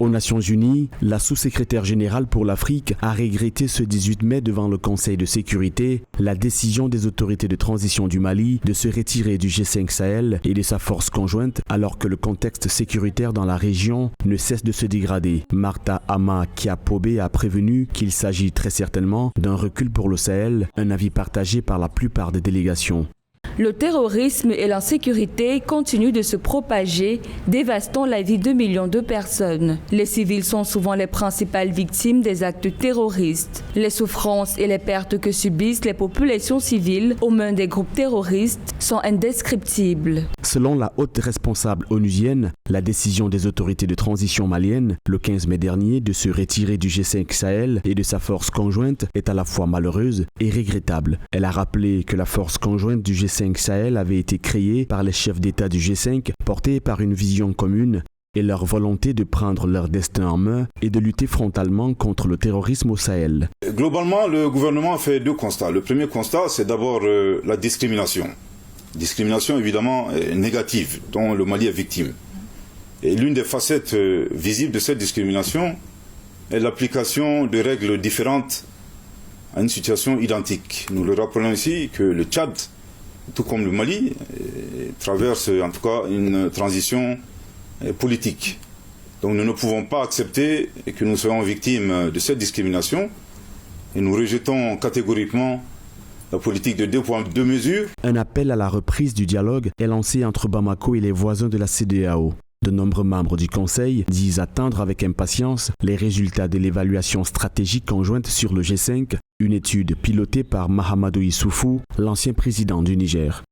Aux Nations Unies, la sous-secrétaire générale pour l'Afrique a regretté ce 18 mai devant le Conseil de sécurité la décision des autorités de transition du Mali de se retirer du G5 Sahel et de sa force conjointe alors que le contexte sécuritaire dans la région ne cesse de se dégrader. Martha Ama Kiapobe a prévenu qu'il s'agit très certainement d'un recul pour le Sahel, un avis partagé par la plupart des délégations. Le terrorisme et l'insécurité continuent de se propager, dévastant la vie de millions de personnes. Les civils sont souvent les principales victimes des actes terroristes. Les souffrances et les pertes que subissent les populations civiles aux mains des groupes terroristes sont indescriptibles. Selon la haute responsable onusienne, la décision des autorités de transition maliennes, le 15 mai dernier, de se retirer du G5 Sahel et de sa force conjointe est à la fois malheureuse et regrettable. Elle a rappelé que la force conjointe du G5 Sahel avait été créée par les chefs d'État du G5, portés par une vision commune et leur volonté de prendre leur destin en main et de lutter frontalement contre le terrorisme au Sahel. Globalement, le gouvernement a fait deux constats. Le premier constat, c'est d'abord la discrimination. Discrimination évidemment négative, dont le Mali est victime. Et l'une des facettes visibles de cette discrimination est l'application de règles différentes à une situation identique. Nous le rappelons ici que le Tchad, tout comme le Mali, traverse en tout cas une transition politique. Donc nous ne pouvons pas accepter que nous soyons victimes de cette discrimination et nous rejetons catégoriquement la politique de 2 poids 2 mesures. Un appel à la reprise du dialogue est lancé entre Bamako et les voisins de la CEDEAO. De nombreux membres du Conseil disent attendre avec impatience les résultats de l'évaluation stratégique conjointe sur le G5, une étude pilotée par Mahamadou Issoufou, l'ancien président du Niger.